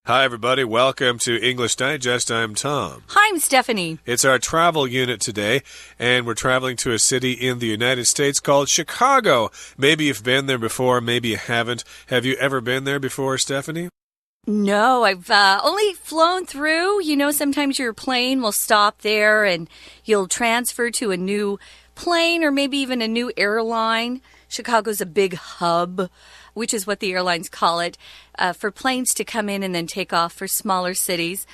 Hi, everybody. Welcome to English Digest. I'm Tom. Hi, I'm Stephanie. It's our travel unit today, and we're traveling to a city in the United States called Chicago. Maybe you've been there before, maybe you haven't. Have you ever been there before, Stephanie? No, I've only flown through. You know, sometimes your plane will stop there and you'll transfer to a new plane or maybe even a new airline. Chicago's a big hub, which is what the airlines call it, for planes to come in and then take off for smaller cities.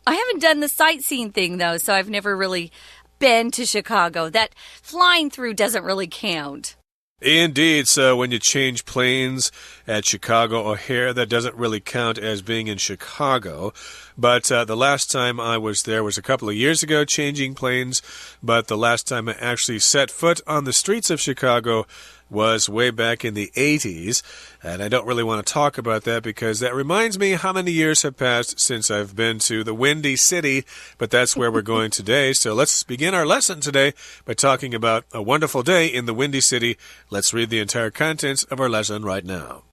I haven't done the sightseeing thing, though, so I've never really been to Chicago. That flying through doesn't really count. Indeed. So when you change planes at Chicago O'Hare, that doesn't really count as being in Chicago. But the last time I was there was a couple of years ago changing planes. But the last time I actually set foot on the streets of Chicago was way back in the 80s. And I don't really want to talk about that because that reminds me how many years have passed since I've been to the Windy City. But that's where we're going today. So let's begin our lesson today by talking about a wonderful day in the Windy City. Let's read the entire contents of our lesson right now.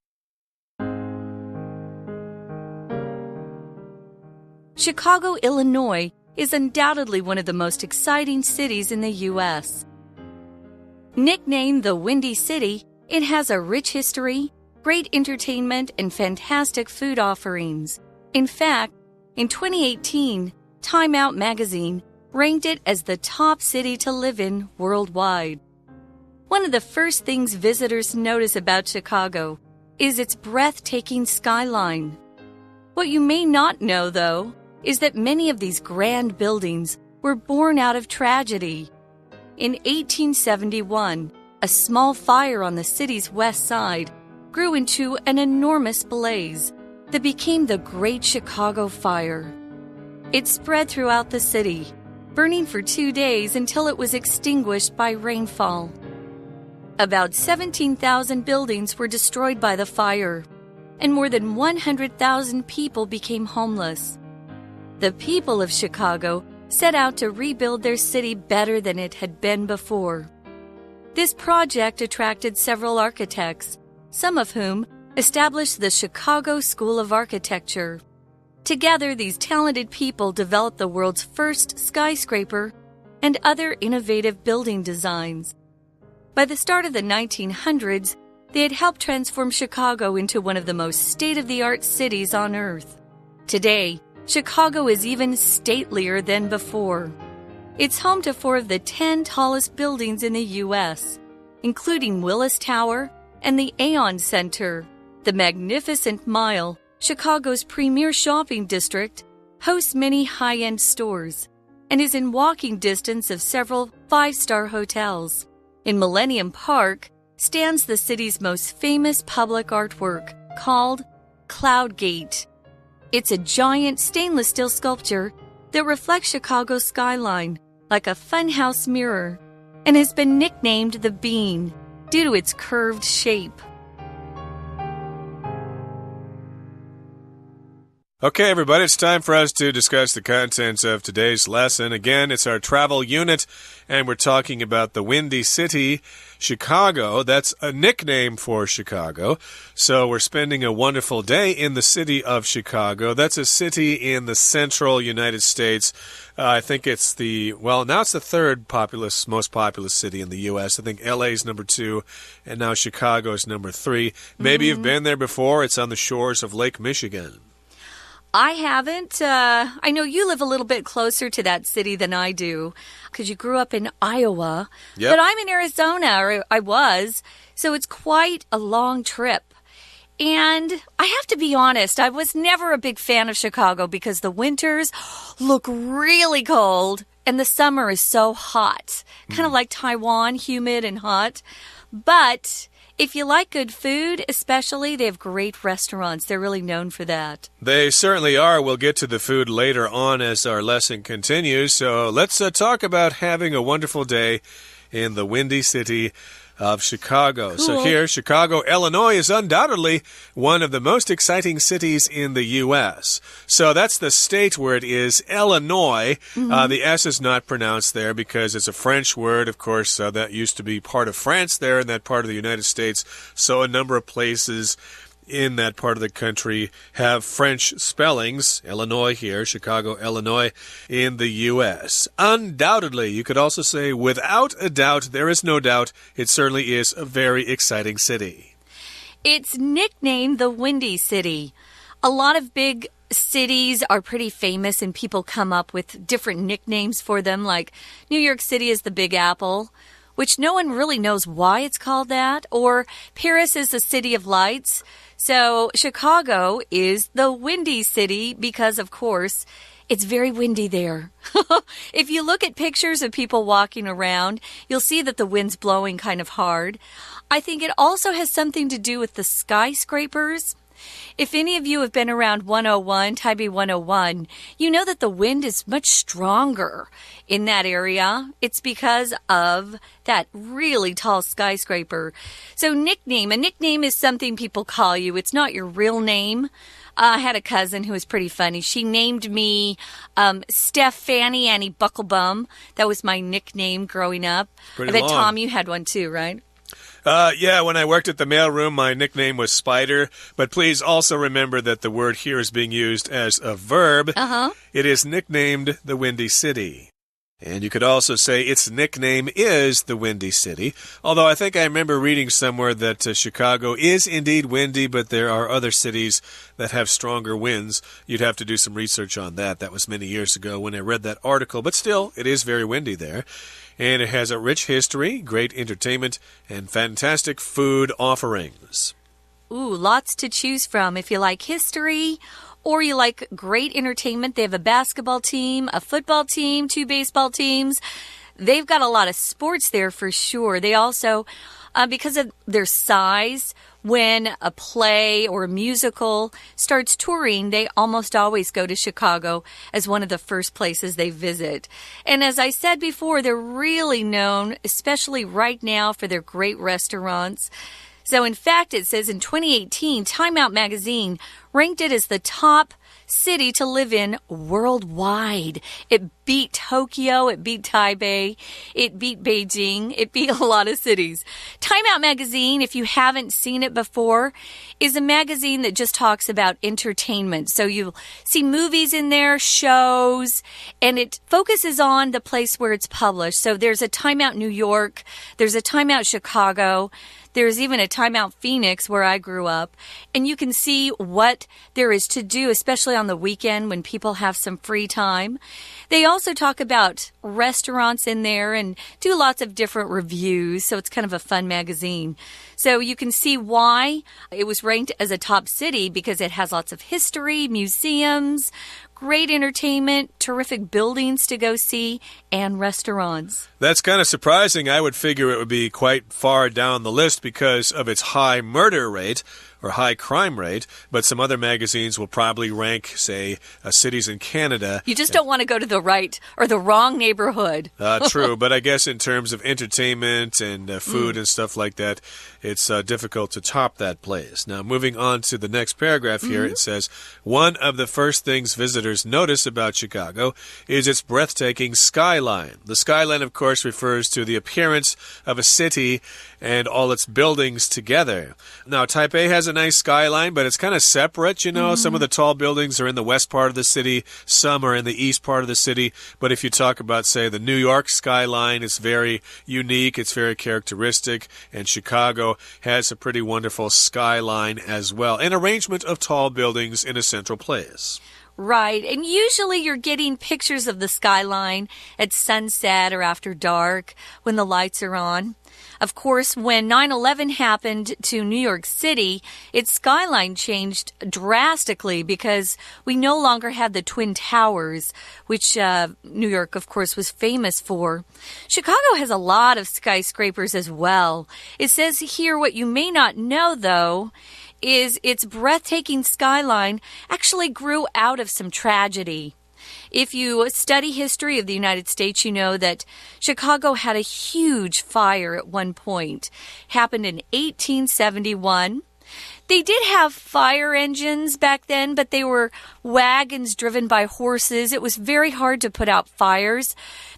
Chicago, Illinois is undoubtedly one of the most exciting cities in the U.S. Nicknamed the Windy City, it has a rich history, great entertainment, and fantastic food offerings. In fact, in 2018, Time Out magazine ranked it as the top city to live in worldwide. One of the first things visitors notice about Chicago is its breathtaking skyline. What you may not know, though, is that many of these grand buildings were born out of tragedy. In 1871, a small fire on the city's west side grew into an enormous blaze that became the Great Chicago Fire. It spread throughout the city, burning for 2 days until it was extinguished by rainfall. About 17,000 buildings were destroyed by the fire, and more than 100,000 people became homeless. The people of Chicago set out to rebuild their city better than it had been before. This project attracted several architects, some of whom established the Chicago School of Architecture. Together, these talented people developed the world's first skyscraper and other innovative building designs. By the start of the 1900s, they had helped transform Chicago into one of the most state-of-the-art cities on Earth. Today, Chicago is even statelier than before. It's home to 4 of the 10 tallest buildings in the U.S., including Willis Tower and the Aon Center. The Magnificent Mile, Chicago's premier shopping district, hosts many high-end stores and is in walking distance of several 5-star hotels. In Millennium Park stands the city's most famous public artwork called Cloud Gate. It's a giant stainless steel sculpture that reflects Chicago's skyline like a funhouse mirror and has been nicknamed the Bean due to its curved shape. Okay, everybody, it's time for us to discuss the contents of today's lesson. Again, it's our travel unit, and we're talking about the Windy City, Chicago. That's a nickname for Chicago. So we're spending a wonderful day in the city of Chicago. That's a city in the central United States. I think it's now it's the 3rd most populous city in the U.S. I think L.A. is number 2, and now Chicago is number 3. Maybe you've been there before. It's on the shores of Lake Michigan. I haven't. I know you live a little bit closer to that city than I do because you grew up in Iowa. Yep. But I'm in Arizona, or I was, so it's quite a long trip. And I have to be honest, I was never a big fan of Chicago because the winters look really cold and the summer is so hot, kind of like Taiwan, humid and hot. But if you like good food, especially, they have great restaurants. They're really known for that. They certainly are. We'll get to the food later on as our lesson continues. So let's talk about having a wonderful day in the Windy City of Chicago. Cool. So here, Chicago, Illinois is undoubtedly one of the most exciting cities in the U.S. So that's the state where it is, Illinois. The S is not pronounced there because it's a French word. Of course, that used to be part of France there in that part of the United States. So a number of places in that part of the country have French spellings, Illinois here, Chicago, Illinois, in the U.S. Undoubtedly, you could also say, without a doubt, there is no doubt, it certainly is a very exciting city. It's nicknamed the Windy City. A lot of big cities are pretty famous and people come up with different nicknames for them, like New York City is the Big Apple, which no one really knows why it's called that, or Paris is the City of Lights. So Chicago is the Windy City because, of course, it's very windy there. If you look at pictures of people walking around, you'll see that the wind's blowing kind of hard. I think it also has something to do with the skyscrapers. If any of you have been around 101, Taipei 101, you know that the wind is much stronger in that area. It's because of that really tall skyscraper. So a nickname is something people call you. It's not your real name. I had a cousin who was pretty funny. She named me Steph Fanny Annie Bucklebum. That was my nickname growing up. Pretty I bet, long. Tom, you had one too, right? Yeah, when I worked at the mailroom, my nickname was Spider. But please also remember that the word here is being used as a verb. It is nicknamed the Windy City. And you could also say its nickname is the Windy City. Although I think I remember reading somewhere that Chicago is indeed windy, but there are other cities that have stronger winds. You'd have to do some research on that. That was many years ago when I read that article. But still, it is very windy there. And it has a rich history, great entertainment, and fantastic food offerings. Ooh, lots to choose from if you like history or you like great entertainment. They have a basketball team, a football team, 2 baseball teams. They've got a lot of sports there for sure. They also, because of their size, when a play or a musical starts touring, they almost always go to Chicago as one of the first places they visit. And as I said before, they're really known, especially right now, for their great restaurants. So in fact, it says in 2018, Time Out magazine ranked it as the top city to live in worldwide. It beat Tokyo, it beat Taipei, it beat Beijing, it beat a lot of cities. Time Out magazine, if you haven't seen it before, is a magazine that just talks about entertainment. So you'll see movies in there, shows, and it focuses on the place where it's published. So there's a Time Out New York, there's a Time Out Chicago, there's even a Time Out Phoenix where I grew up. And you can see what there is to do, especially on the weekend when people have some free time. They also talk about restaurants in there and do lots of different reviews. So it's kind of a fun magazine. So you can see why it was ranked as a top city, because it has lots of history, museums, great entertainment, terrific buildings to go see, and restaurants. That's kind of surprising. I would figure it would be quite far down the list because of its high murder rate or high crime rate, but some other magazines will probably rank, say, cities in Canada. You just don't want to go to the right or the wrong neighborhood. True, but I guess in terms of entertainment and food and stuff like that, it's difficult to top that place. Now, moving on to the next paragraph here, it says, one of the first things visitors notice about Chicago is its breathtaking skyline. The skyline, of course, refers to the appearance of a city and all its buildings together. Now, Taipei has a nice skyline, but it's kind of separate, you know. Some of the tall buildings are in the west part of the city, some are in the east part of the city. But if you talk about, say, the New York skyline, it's very unique, it's very characteristic, and Chicago has a pretty wonderful skyline as well. An arrangement of tall buildings in a central place. Right, and usually you're getting pictures of the skyline at sunset or after dark when the lights are on. Of course, when 9/11 happened to New York City, its skyline changed drastically because we no longer had the Twin Towers, which New York, of course, was famous for. Chicago has a lot of skyscrapers as well. It says here what you may not know, though, is its breathtaking skyline actually grew out of some tragedy. If you study history of the United States, you know that Chicago had a huge fire at one point. It happened in 1871. They did have fire engines back then, but they were wagons driven by horses. It was very hard to put out fires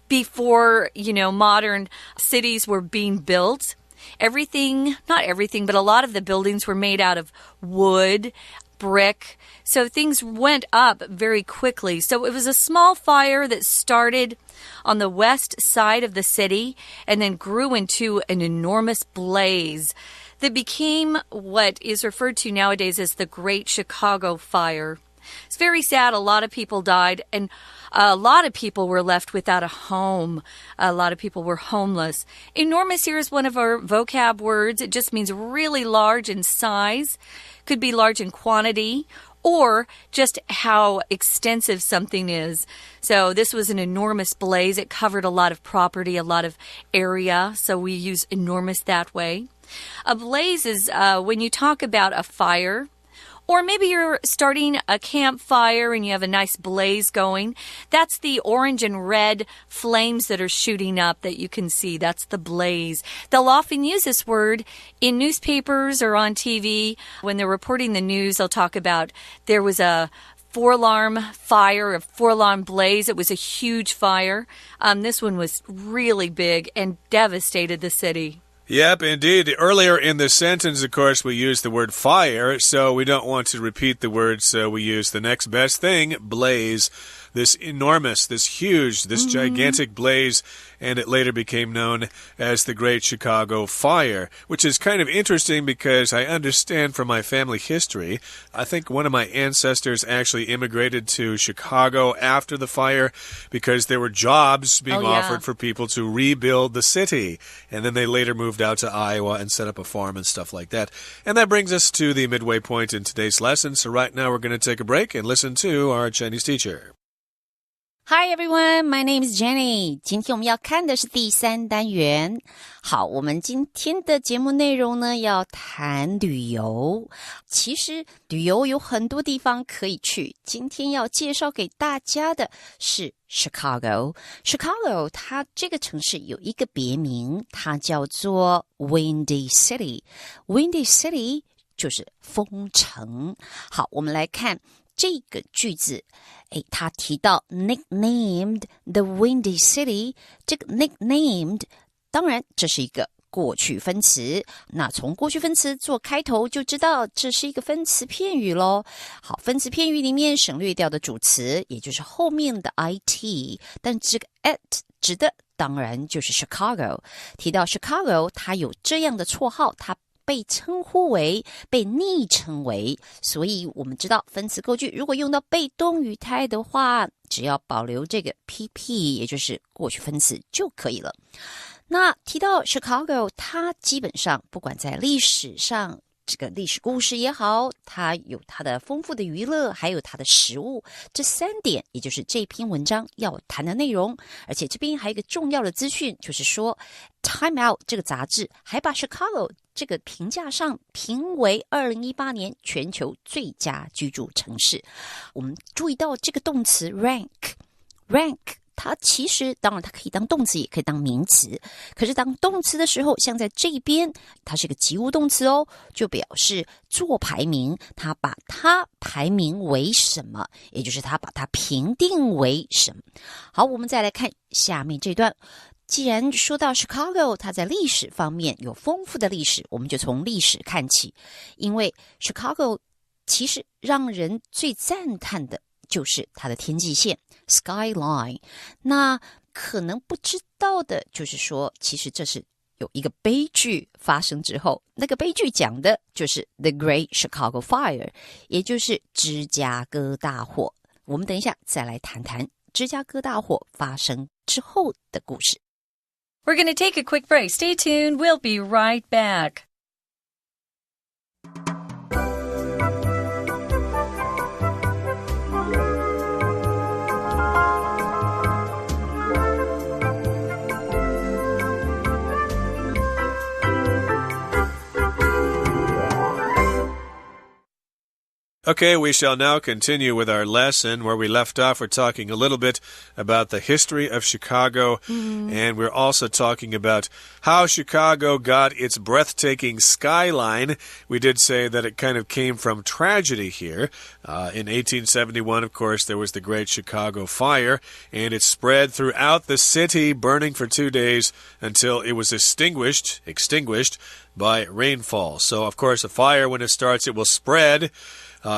before, modern cities were being built. not everything, but a lot of the buildings were made out of wood, brick. So things went up very quickly. So it was a small fire that started on the west side of the city and then grew into an enormous blaze that became what is referred to nowadays as the Great Chicago Fire. It's very sad. A lot of people died, and a lot of people were left without a home. A lot of people were homeless. Enormous here is one of our vocab words. It just means really large in size. Could be large in quantity, or just how extensive something is. So this was an enormous blaze. It covered a lot of property, a lot of area. So we use enormous that way. A blaze is when you talk about a fire. Or maybe you're starting a campfire and you have a nice blaze going. That's the orange and red flames that are shooting up that you can see. That's the blaze. They'll often use this word in newspapers or on TV. When they're reporting the news, they'll talk about there was a four-alarm fire, a four-alarm blaze. It was a huge fire. This one was really big and devastated the city. Yep, indeed. Earlier in the sentence, of course, we used the word fire, so we don't want to repeat the word, so we use the next best thing, blaze. This enormous, this huge, this gigantic blaze, and it later became known as the Great Chicago Fire, which is kind of interesting because I understand from my family history, I think one of my ancestors actually immigrated to Chicago after the fire because there were jobs being offered for people to rebuild the city. And then they later moved out to Iowa and set up a farm and stuff like that. And that brings us to the midway point in today's lesson. So right now we're going to take a break and listen to our Chinese teacher.Hi everyone, my name is Jenny. 今天我们要看的是第3单元。好，我们今天的节目内容呢，要谈旅游。其实旅游有很多地方可以去，今天要介绍给大家的是 Chicago。Chicago 它这个城市有一个别名，它叫做 Windy City。Windy City 就是风城。好，我们来看这个句子，他提到 nicknamed the Windy City， 这个 nicknamed 当然这是一个过去分词，那从过去分词做开头就知道这是一个分词片语咯。好，分词片语里面省略掉的主词，也就是后面的 it， 但这个 at 指的当然就是 Chicago。提到 Chicago， 它有这样的绰号，它被称呼为，被昵称为，所以我们知道分词构句如果用到被动语态的话，只要保留这个 PP， 也就是过去分词就可以了。那提到 Chicago， 它基本上不管在历史上，这个历史故事也好，它有它的丰富的娱乐，还有它的食物，这3点也就是这篇文章要谈的内容。而且这边还有一个重要的资讯，就是说 Time Out 这个杂志还把 Chicago 这个评价上评为2018年全球最佳居住城市。我们注意到这个动词 rank 它其实当然它可以当动词也可以当名词，可是当动词的时候，像在这边它是个及物动词哦，就表示做排名，它把它排名为什么，也就是它把它评定为什么。好，我们再来看下面这段。既然说到 Chicago， 它在历史方面有丰富的历史，我们就从历史看起。因为 Chicago 其实让人最赞叹的就是它的天际线 skyline。 那可能不知道的就是说，其实这是有一个悲剧发生之后，那个悲剧讲的就是 The Great Chicago Fire， 也就是芝加哥大火。我们等一下再来谈谈芝加哥大火发生之后的故事。We're going to take a quick break. Stay tuned. We'll be right back. Okay, we shall now continue with our lesson. Where we left off, we're talking a little bit about the history of Chicago, and we're also talking about how Chicago got its breathtaking skyline. We did say that it kind of came from tragedy here. In 1871, of course, there was the Great Chicago Fire, and it spread throughout the city, burning for 2 days until it was extinguished by rainfall. So, of course, a fire, when it starts, it will spread.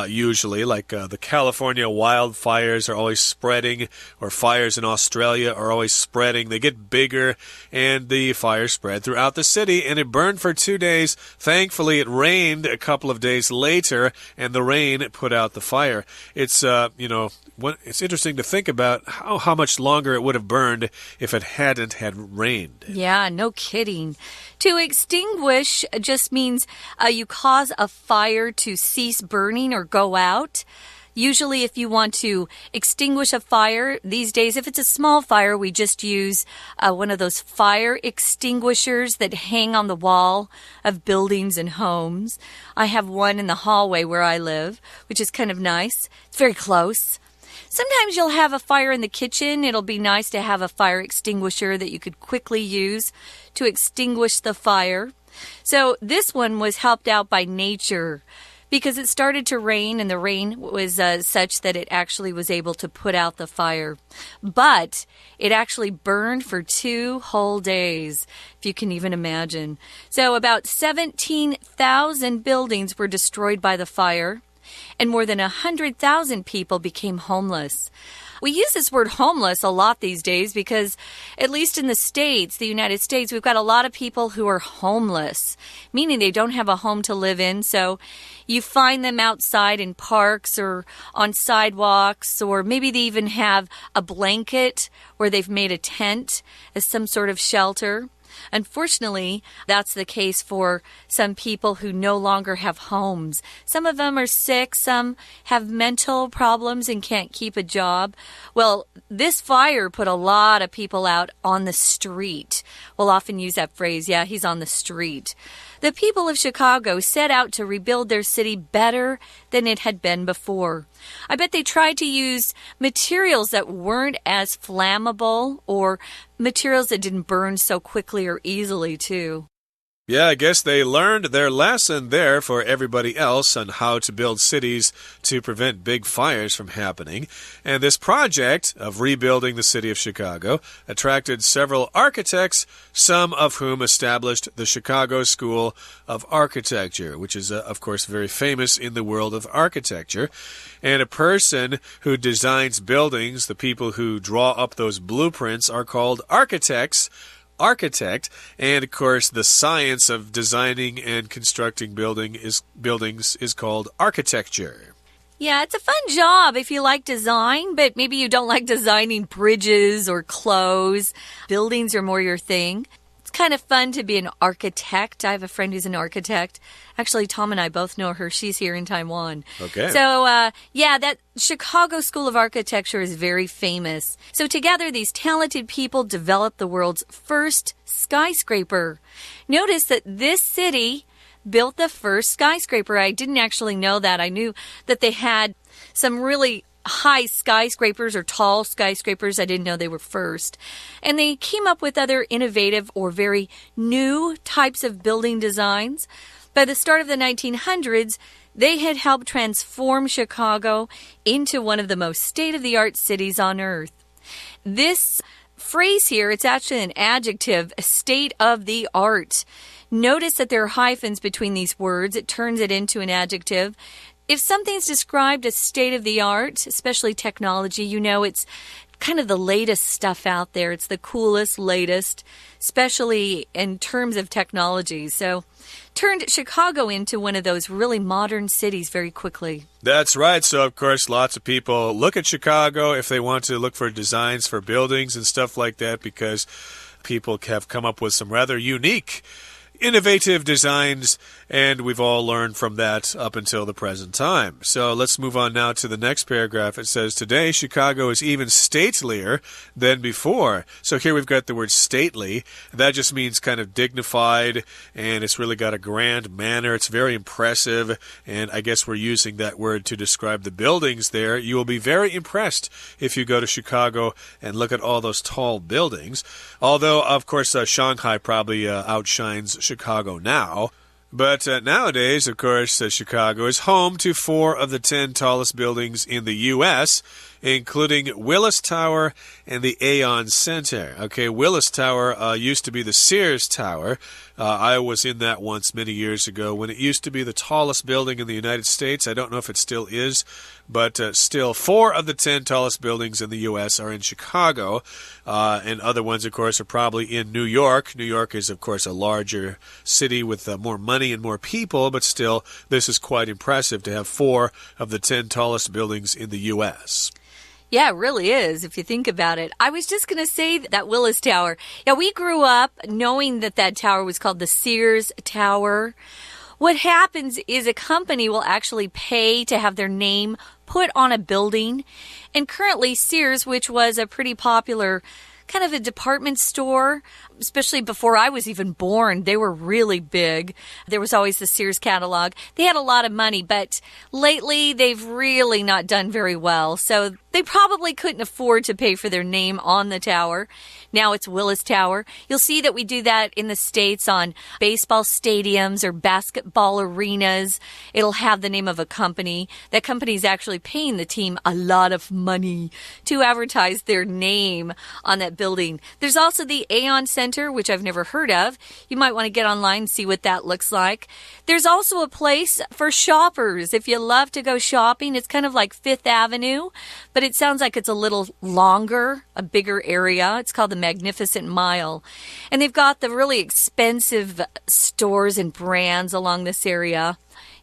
Usually, like the California wildfires are always spreading, or fires in Australia are always spreading. They get bigger, and the fire spread throughout the city, and it burned for 2 days. Thankfully, it rained a couple of days later, and the rain put out the fire. It's, it's interesting to think about how much longer it would have burned if it hadn't had rained. Yeah, no kidding. To extinguish just means you cause a fire to cease burning or go out. Usually, if you want to extinguish a fire, these days, if it's a small fire, we just use one of those fire extinguishers that hang on the wall of buildings and homes. I have one in the hallway where I live, which is kind of nice. It's very close. Sometimes you'll have a fire in the kitchen. It'll be nice to have a fire extinguisher that you could quickly use to extinguish the fire. So this one was helped out by nature because it started to rain, and the rain was such that it actually was able to put out the fire. But it actually burned for 2 whole days, if you can even imagine. So about 17,000 buildings were destroyed by the fire, and more than 100,000 people became homeless. We use this word homeless a lot these days because, at least in the States, the United States, we've got a lot of people who are homeless, meaning they don't have a home to live in. So you find them outside in parks or on sidewalks, or maybe they even have a blanket where they've made a tent as some sort of shelter. Unfortunately, that's the case for some people who no longer have homes. Some of them are sick, some have mental problems and can't keep a job. Well, this fire put a lot of people out on the street. We'll often use that phrase, yeah, he's on the street. The people of Chicago set out to rebuild their city better than it had been before. I bet they tried to use materials that weren't as flammable, or materials that didn't burn so quickly or easily, too. Yeah, I guess they learned their lesson there for everybody else on how to build cities to prevent big fires from happening. And this project of rebuilding the city of Chicago attracted several architects, some of whom established the Chicago School of Architecture, which is, of course, very famous in the world of architecture. And a person who designs buildings, the people who draw up those blueprints, are called architect, and of course the science of designing and constructing buildings is called architecture. Yeah, it's a fun job if you like design, but maybe you don't like designing bridges or clothes. Buildings are more your thing. It's kind of fun to be an architect. I have a friend who's an architect. Actually, Tom and I both know her. She's here in Taiwan. Okay. So, that Chicago School of Architecture is very famous. So together, these talented people developed the world's first skyscraper. Notice that this city built the first skyscraper. I didn't actually know that. I knew that they had some really high skyscrapers or tall skyscrapers. I didn't know they were first. And they came up with other innovative or very new types of building designs. By the start of the 1900s, they had helped transform Chicago into one of the most state-of-the-art cities on earth. This phrase here, it's actually an adjective, state-of-the-art. Notice that there are hyphens between these words. It turns it into an adjective. If something's described as state-of-the-art, especially technology, you know it's kind of the latest stuff out there. It's the coolest, latest, especially in terms of technology. So, turned Chicago into one of those really modern cities very quickly. That's right. So, of course, lots of people look at Chicago if they want to look for designs for buildings and stuff like that, because people have come up with some rather unique innovative designs, and we've all learned from that up until the present time. So let's move on now to the next paragraph. It says, today, Chicago is even statelier than before. So here we've got the word stately. That just means kind of dignified, and it's really got a grand manner. It's very impressive, and I guess we're using that word to describe the buildings there. You will be very impressed if you go to Chicago and look at all those tall buildings. Although, of course, Shanghai probably outshines Chicago now. But nowadays, of course, Chicago is home to 4 of the 10 tallest buildings in the U.S., including Willis Tower and the Aon Center. Okay, Willis Tower used to be the Sears Tower. I was in that once many years ago when it used to be the tallest building in the United States. I don't know if it still is, but still 4 of the 10 tallest buildings in the U.S. are in Chicago, and other ones, of course, are probably in New York. New York is, of course, a larger city with more money and more people, but still, this is quite impressive to have 4 of the 10 tallest buildings in the U.S. Yeah, it really is, if you think about it. I was just going to say that Willis Tower. Yeah, we grew up knowing that that tower was called the Sears Tower. What happens is a company will actually pay to have their name put on a building. And currently, Sears, which was a pretty popular kind of a department store, especially before I was even born, they were really big. There was always the Sears catalog. They had a lot of money, but lately they've really not done very well. So they probably couldn't afford to pay for their name on the tower. Now it's Willis Tower. You'll see that we do that in the States on baseball stadiums or basketball arenas. It'll have the name of a company. That company is actually paying the team a lot of money to advertise their name on that building. There's also the Aon Center, which I've never heard of. You might want to get online and see what that looks like. There's also a place for shoppers. If you love to go shopping, it's kind of like Fifth Avenue, but it sounds like it's a little longer, a bigger area. It's called the Magnificent Mile. And they've got the really expensive stores and brands along this area.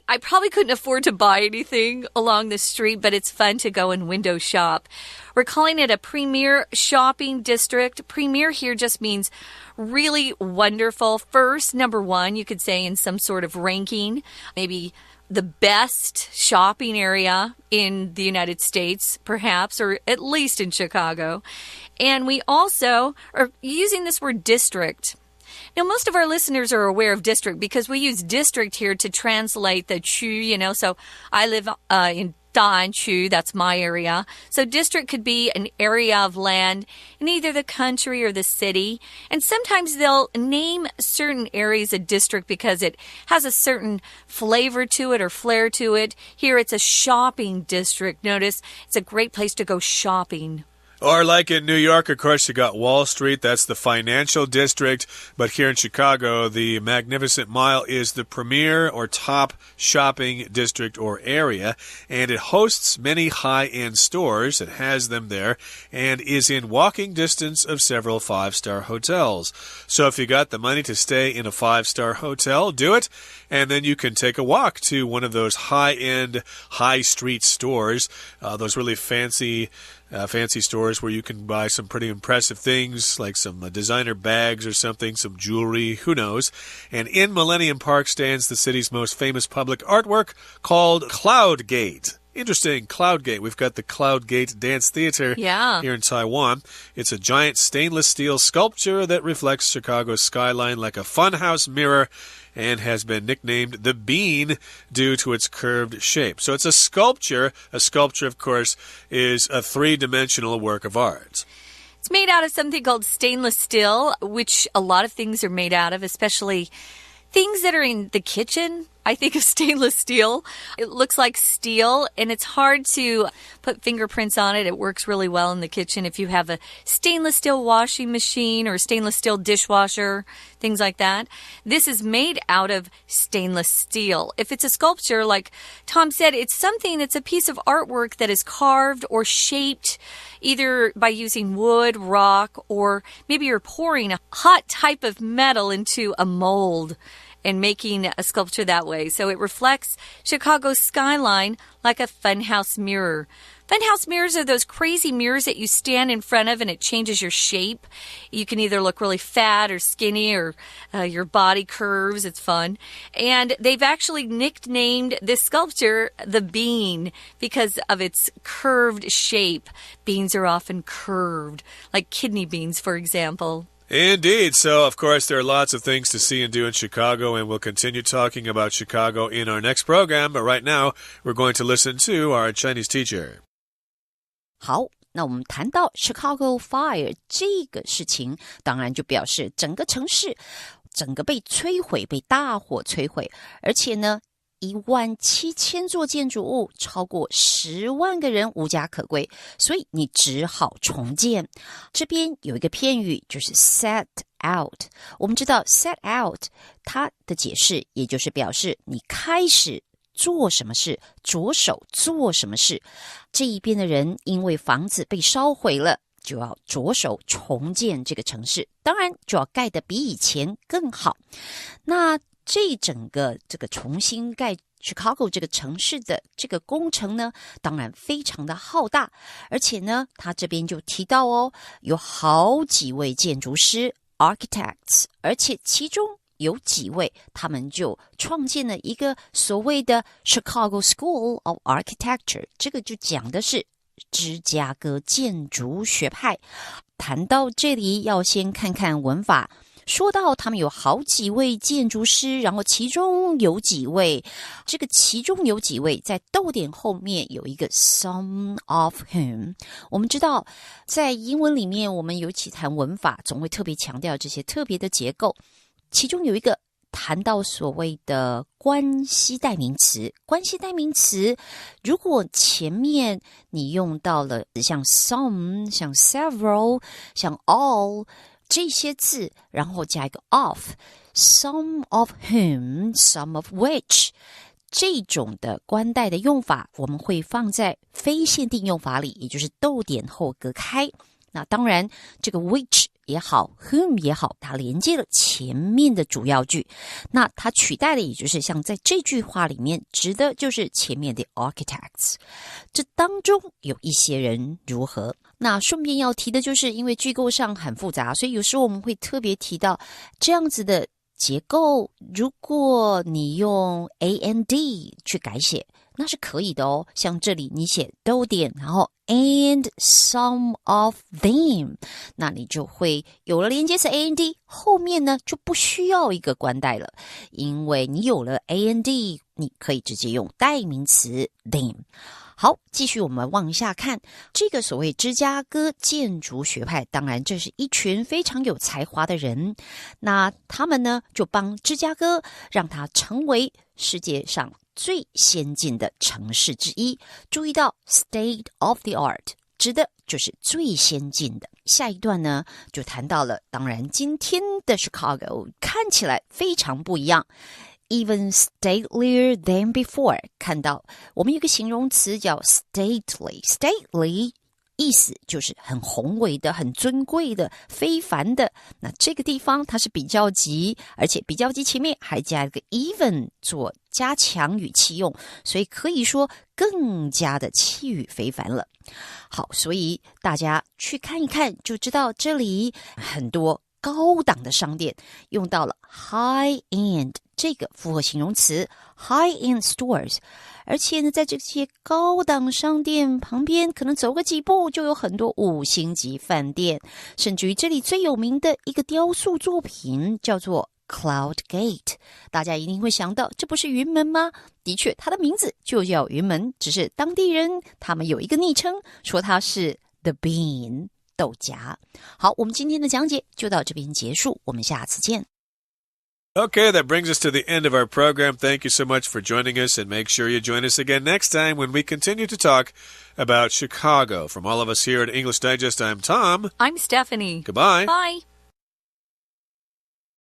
I probably couldn't afford to buy anything along the street, but it's fun to go and window shop. We're calling it a premier shopping district. Premier here just means really wonderful. First, number 1, you could say in some sort of ranking, maybe the best shopping area in the United States, perhaps, or at least in Chicago. And we also are using this word district. Now, most of our listeners are aware of district because we use district here to translate the 区, so I live in Da'an-区, that's my area. So district could be an area of land in either the country or the city. And sometimes they'll name certain areas a district because it has a certain flavor to it or flair to it. Here it's a shopping district. Notice it's a great place to go shopping. Or like in New York, of course, you got Wall Street. That's the financial district. But here in Chicago, the Magnificent Mile is the premier or top shopping district or area. And it hosts many high-end stores. It has them there and is in walking distance of several 5-star hotels. So if you got the money to stay in a 5-star hotel, do it. And then you can take a walk to one of those high-end, high-street stores, those really fancy stores where you can buy some pretty impressive things like some designer bags or something, some jewelry, who knows. And in Millennium Park stands the city's most famous public artwork called Cloud Gate. Interesting, Cloud Gate. We've got the Cloud Gate Dance Theater here in Taiwan. It's a giant stainless steel sculpture that reflects Chicago's skyline like a funhouse mirror and has been nicknamed the Bean due to its curved shape. So it's a sculpture. A sculpture, of course, is a 3-dimensional work of art. It's made out of something called stainless steel, which a lot of things are made out of, especially things that are in the kitchen. I think of stainless steel. It looks like steel, and it's hard to put fingerprints on it. It works really well in the kitchen if you have a stainless steel washing machine or a stainless steel dishwasher, things like that. This is made out of stainless steel. If it's a sculpture, like Tom said, it's a piece of artwork that is carved or shaped either by using wood, rock, or maybe you're pouring a hot type of metal into a mold. and making a sculpture that way. So it reflects Chicago's skyline like a funhouse mirror. Funhouse mirrors are those crazy mirrors that you stand in front of and it changes your shape. You can either look really fat or skinny or your body curves. It's fun. And they've actually nicknamed this sculpture the bean because of its curved shape. Beans are often curved, like kidney beans, for example.Indeed. So, of course, there are lots of things to see and do in Chicago, and we'll continue talking about Chicago in our next program. But right now, we're going to listen to our Chinese teacher. 好，那我们谈到 Chicago Fire 这个事情，当然就表示整个城市整个被摧毁，被大火摧毁，而且呢17000座建筑物，超过10万个人无家可归，所以你只好重建。这边有一个片语就是 set out， 我们知道 set out 它的解释也就是表示你开始做什么事，着手做什么事。这一边的人因为房子被烧毁了，就要着手重建这个城市，当然就要盖得比以前更好。那这整个这个重新盖 Chicago 这个城市的这个工程呢，当然非常的浩大，而且呢，他这边就提到有好几位建筑师 architects， 而且其中有几位他们就创建了一个所谓的 Chicago School of Architecture， 这个就讲的是芝加哥建筑学派。谈到这里要先看看文法，说到他们有好几位建筑师，然后其中有几位，这个其中有几位在逗点后面有一个 some of whom。 我们知道在英文里面我们尤其谈文法总会特别强调这些特别的结构，其中有一个谈到所谓的关系代名词。关系代名词如果前面你用到了像 some 像 several 像 all这些字，然后加一个 of， some of whom some of which， 这种的关代的用法我们会放在非限定用法里，也就是逗点后隔开。那当然这个 which 也好 whom 也好，它连接了前面的主要句，那它取代的也就是像在这句话里面指的就是前面的 architects。 这当中有一些人如何，那顺便要提的就是因为句构上很复杂，所以有时候我们会特别提到这样子的结构，如果你用 and 去改写那是可以的像这里你写逗点然后 and some of them， 那你就会有了连接词 and， 后面呢就不需要一个关代了，因为你有了 and， 你可以直接用代名词 them。好，继续我们往下看，这个所谓芝加哥建筑学派，当然这是一群非常有才华的人，那他们呢就帮芝加哥让它成为世界上最先进的城市之一。注意到 state of the art 指的就是最先进的。下一段呢就谈到了，当然今天的 Chicago 看起来非常不一样， even statelier than before。 看到我们有个形容词叫 stately 意思就是很宏伟的，很尊贵的，非凡的。那这个地方它是比较级，而且比较级前面还加一个 even 做加强语气用，所以可以说更加的气宇非凡了。好，所以大家去看一看就知道，这里很多高档的商店用到了 high end 这个复合形容词 high end stores， 而且呢在这些高档商店旁边可能走个几步就有很多5星级饭店，甚至于这里最有名的一个雕塑作品叫做 Cloud Gate， 大家一定会想到这不是云门吗？的确它的名字就叫云门，只是当地人他们有一个昵称说它是 The Bean 豆荚。好，我们今天的讲解就到这边结束，我们下次见。Okay, that brings us to the end of our program. Thank you so much for joining us, and make sure you join us again next time when we continue to talk about Chicago. From all of us here at English Digest, I'm Tom. I'm Stephanie. Goodbye. Bye.